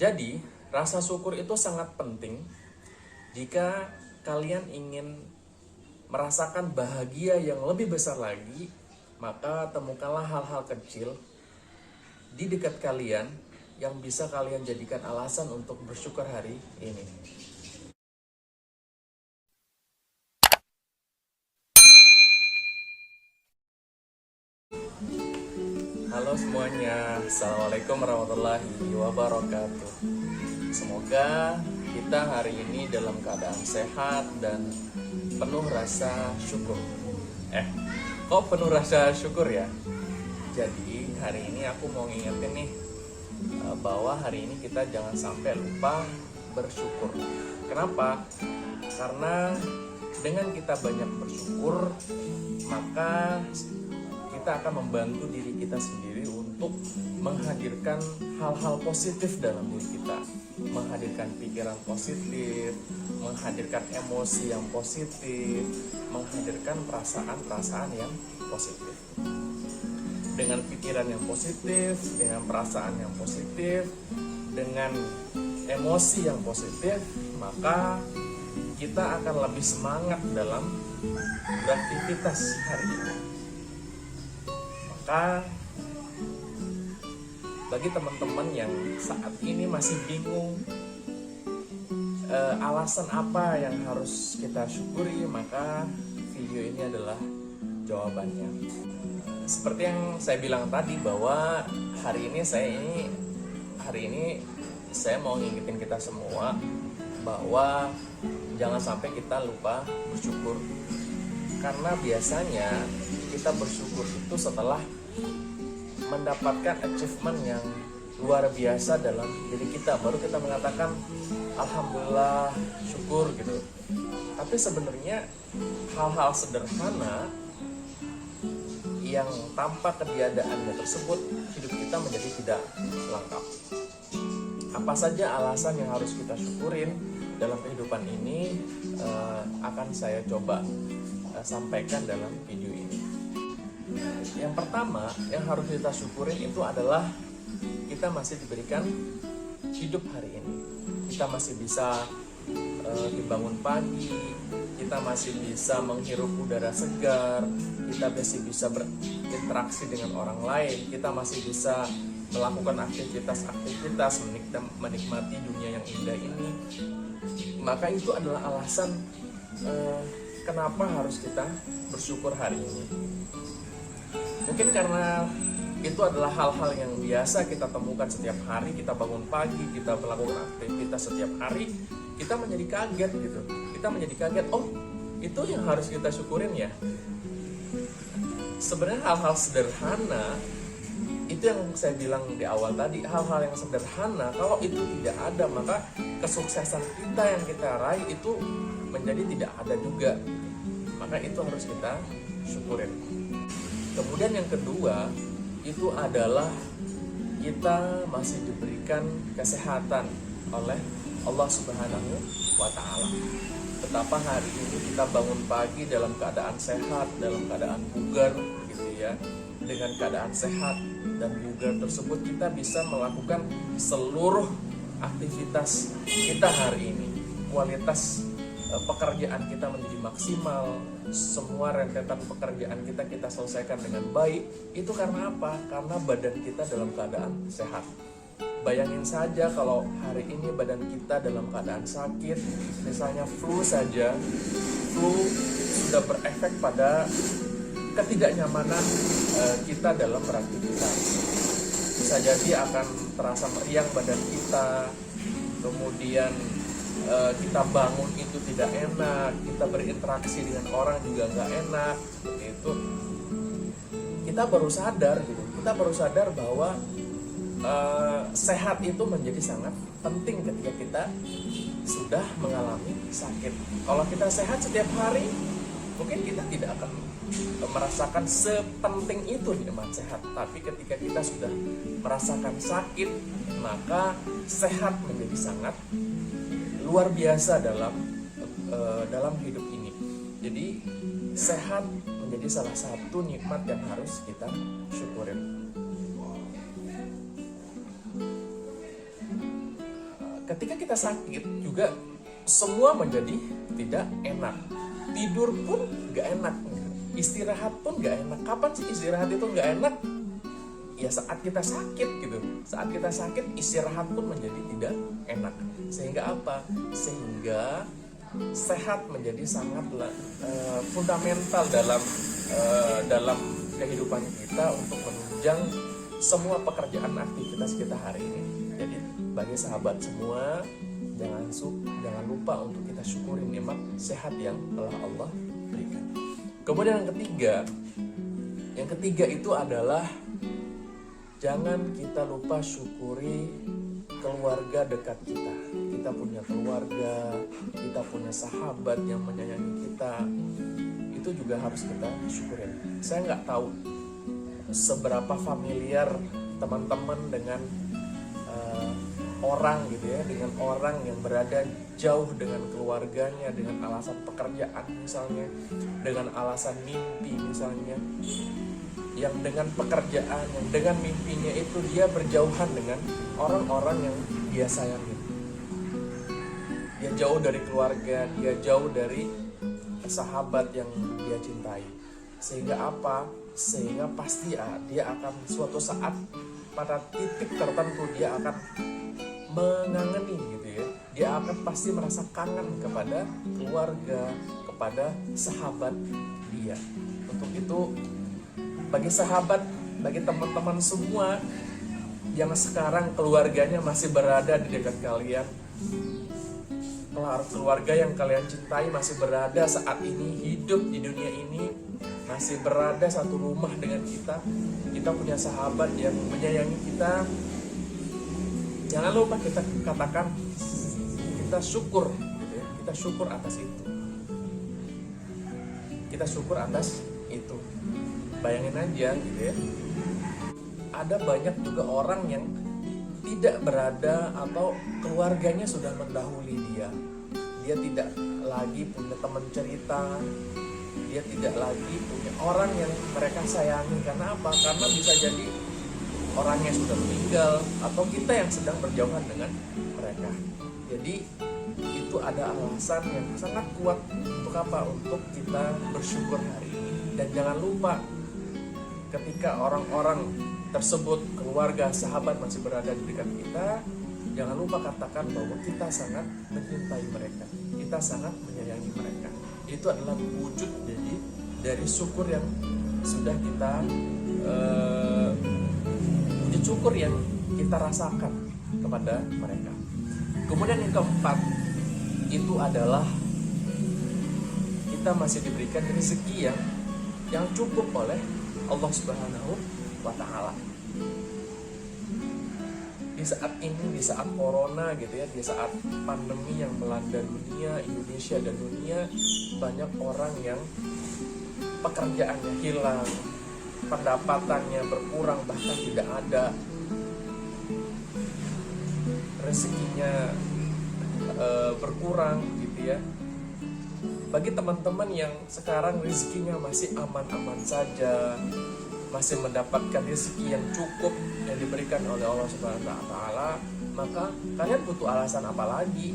Jadi, rasa syukur itu sangat penting jika kalian ingin merasakan bahagia yang lebih besar lagi. Maka temukanlah hal-hal kecil di dekat kalian yang bisa kalian jadikan alasan untuk bersyukur hari ini. Halo semuanya, Assalamualaikum warahmatullahi wabarakatuh. Semoga kita hari ini dalam keadaan sehat dan penuh rasa syukur. Kok penuh rasa syukur ya? Jadi hari ini aku mau ngingetin nih bahwa hari ini kita jangan sampai lupa bersyukur. Kenapa? Karena dengan kita banyak bersyukur, maka kita akan membantu diri kita sendiri untuk menghadirkan hal-hal positif dalam diri kita, menghadirkan pikiran positif, menghadirkan emosi yang positif, menghadirkan perasaan-perasaan yang positif. Dengan pikiran yang positif, dengan perasaan yang positif, dengan emosi yang positif, maka kita akan lebih semangat dalam beraktivitas hari ini. Maka bagi teman-teman yang saat ini masih bingung alasan apa yang harus kita syukuri, maka video ini adalah jawabannya. Seperti yang saya bilang tadi bahwa hari ini saya mau ngingetin kita semua bahwa jangan sampai kita lupa bersyukur. Karena biasanya kita bersyukur itu setelah mendapatkan achievement yang luar biasa dalam diri kita, baru kita mengatakan alhamdulillah, syukur gitu. Tapi sebenarnya hal-hal sederhana yang tanpa ketiadaannya tersebut, hidup kita menjadi tidak lengkap. Apa saja alasan yang harus kita syukurin dalam kehidupan ini akan saya coba sampaikan dalam video ini. Yang pertama yang harus kita syukurin itu adalah kita masih diberikan hidup hari ini. Kita masih bisa dibangun pagi, kita masih bisa menghirup udara segar, kita masih bisa berinteraksi dengan orang lain, kita masih bisa melakukan aktivitas-aktivitas, menikmati dunia yang indah ini. Maka itu adalah alasan kenapa harus kita bersyukur hari ini. Mungkin karena itu adalah hal-hal yang biasa kita temukan setiap hari. Kita bangun pagi, kita melakukan aktivitas setiap hari, kita menjadi kaget gitu. Kita menjadi kaget, oh itu yang harus kita syukurin ya. Sebenarnya hal-hal sederhana, itu yang saya bilang di awal tadi, hal-hal yang sederhana, kalau itu tidak ada, maka kesuksesan kita yang kita raih itu menjadi tidak ada juga. Maka itu harus kita syukurin. Kemudian yang kedua itu adalah kita masih diberikan kesehatan oleh Allah Subhanahu wa Ta'ala. Betapa hari ini kita bangun pagi dalam keadaan sehat, dalam keadaan bugar gitu ya. Dengan keadaan sehat dan bugar tersebut kita bisa melakukan seluruh aktivitas kita hari ini. Kualitas pekerjaan kita menjadi maksimal, semua rentetan pekerjaan kita selesaikan dengan baik. Itu karena apa? Karena badan kita dalam keadaan sehat. Bayangin saja kalau hari ini badan kita dalam keadaan sakit, misalnya flu saja, flu sudah berefek pada ketidaknyamanan kita dalam beraktivitas. Bisa jadi akan terasa meriang badan kita, kemudian kita bangun itu tidak enak, kita berinteraksi dengan orang juga nggak enak, seperti itu. Kita baru sadar bahwa sehat itu menjadi sangat penting ketika kita sudah mengalami sakit. Kalau kita sehat setiap hari, mungkin kita tidak akan merasakan sepenting itu nikmat sehat. Tapi ketika kita sudah merasakan sakit, maka sehat menjadi sangat luar biasa dalam hidup ini. Jadi sehat menjadi salah satu nikmat yang harus kita syukurin. ketika kita sakit juga semua menjadi tidak enak. Tidur pun gak enak, istirahat pun gak enak. Kapan sih istirahat itu gak enak? Ya saat kita sakit gitu. Saat kita sakit, istirahat pun menjadi tidak enak. Sehingga apa? Sehingga sehat menjadi sangat fundamental dalam kehidupan kita untuk menunjang semua pekerjaan aktivitas kita hari ini. Jadi bagi sahabat semua, jangan lupa untuk kita syukuri nikmat sehat yang telah Allah berikan. Kemudian yang ketiga itu adalah jangan kita lupa syukuri keluarga dekat kita. Kita punya keluarga, kita punya sahabat yang menyayangi kita. Itu juga harus kita syukurin. Saya nggak tahu seberapa familiar teman-teman dengan orang gitu ya, dengan orang yang berada jauh dengan keluarganya, dengan alasan pekerjaan misalnya, dengan alasan mimpi misalnya, yang dengan pekerjaan, yang dengan mimpinya itu dia berjauhan dengan orang-orang yang dia sayangi. Dia jauh dari keluarga, dia jauh dari sahabat yang dia cintai. Sehingga apa? Sehingga pasti dia akan suatu saat pada titik tertentu dia akan mengangeni gitu ya. Dia akan pasti merasa kangen kepada keluarga, kepada sahabat dia. Untuk itu bagi sahabat, bagi teman-teman semua yang sekarang keluarganya masih berada di dekat kalian, keluarga yang kalian cintai masih berada saat ini, hidup di dunia ini, masih berada satu rumah dengan kita punya sahabat yang menyayangi kita. Jangan lupa kita katakan kita syukur gitu ya. Kita syukur atas itu. Kita syukur atas itu. Bayangin aja gitu ya. Ada banyak juga orang yang tidak berada atau keluarganya sudah mendahului dia. Dia tidak lagi punya teman cerita. Dia tidak lagi punya orang yang mereka sayangi. Karena apa? Karena bisa jadi orangnya sudah meninggal atau kita yang sedang berjauhan dengan mereka. Jadi itu ada alasan yang sangat kuat untuk apa? Untuk kita bersyukur hari ini. Dan jangan lupa ketika orang-orang tersebut, keluarga, sahabat masih berada di dekat kita, jangan lupa katakan bahwa kita sangat mencintai mereka, kita sangat menyayangi mereka. Itu adalah wujud dari syukur yang sudah kita wujud syukur yang kita rasakan kepada mereka. Kemudian yang keempat itu adalah kita masih diberikan rezeki yang cukup oleh Allah Subhanahu wa Ta'ala. Di saat ini, di saat corona gitu ya, di saat pandemi yang melanda dunia, Indonesia dan dunia, banyak orang yang pekerjaannya hilang, pendapatannya berkurang, bahkan tidak ada, rezekinya berkurang gitu ya. Bagi teman-teman yang sekarang rezekinya masih aman-aman saja, masih mendapatkan rezeki yang cukup yang diberikan oleh Allah Subhanahu wa Ta'ala, maka kalian butuh alasan apa lagi?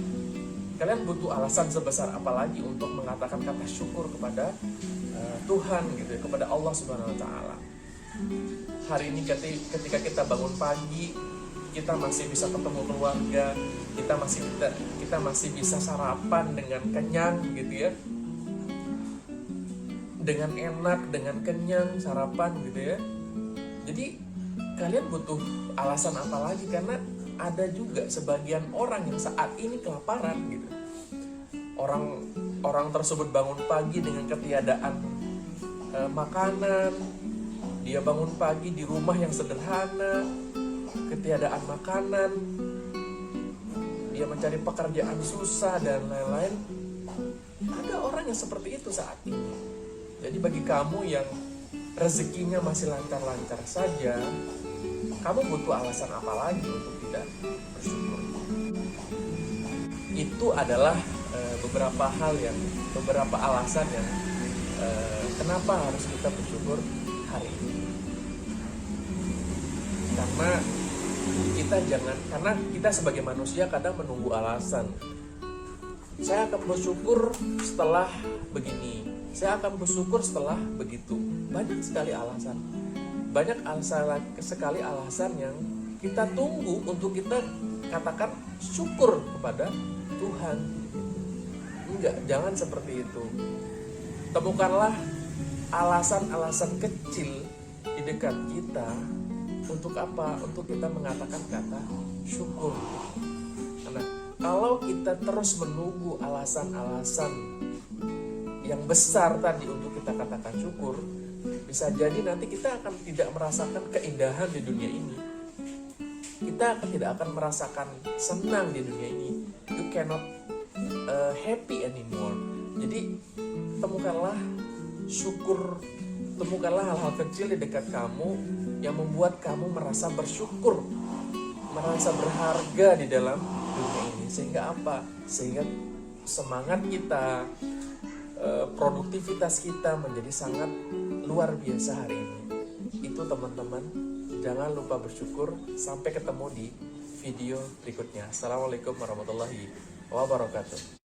Kalian butuh alasan sebesar apa lagi untuk mengatakan kata syukur kepada Tuhan gitu ya, kepada Allah Subhanahu wa Ta'ala. Hari ini ketika kita bangun pagi, kita masih bisa ketemu keluarga, kita masih bisa sarapan dengan kenyang gitu ya, dengan enak, dengan kenyang sarapan gitu ya. Jadi kalian butuh alasan apa lagi? Karena ada juga sebagian orang yang saat ini kelaparan gitu. Orang tersebut bangun pagi dengan ketiadaan makanan. Dia bangun pagi di rumah yang sederhana, ketiadaan makanan. Dia mencari pekerjaan susah dan lain-lain. Ada orang yang seperti itu saat ini. Jadi bagi kamu yang rezekinya masih lancar-lancar saja, kamu butuh alasan apa lagi untuk tidak bersyukur? Itu adalah beberapa alasan yang kenapa harus kita bersyukur hari ini. Karena kita jangan, karena kita sebagai manusia kadang menunggu alasan. Saya akan bersyukur setelah begini, saya akan bersyukur setelah begitu. Banyak sekali alasan. Banyak sekali alasan yang kita tunggu untuk kita katakan syukur kepada Tuhan. Enggak, jangan seperti itu. Temukanlah alasan-alasan kecil di dekat kita. Untuk apa? Untuk kita mengatakan kata syukur. Karena kalau kita terus menunggu alasan-alasan yang besar tadi untuk kita katakan syukur, bisa jadi nanti kita akan tidak merasakan keindahan di dunia ini. Kita tidak akan merasakan senang di dunia ini. You cannot happy anymore. Jadi temukanlah syukur, temukanlah hal-hal kecil di dekat kamu yang membuat kamu merasa bersyukur, merasa berharga di dalam dunia ini. Sehingga apa? Sehingga semangat kita, produktivitas kita menjadi sangat luar biasa hari ini. Itu teman-teman, jangan lupa bersyukur. Sampai ketemu di video berikutnya. Assalamualaikum warahmatullahi wabarakatuh.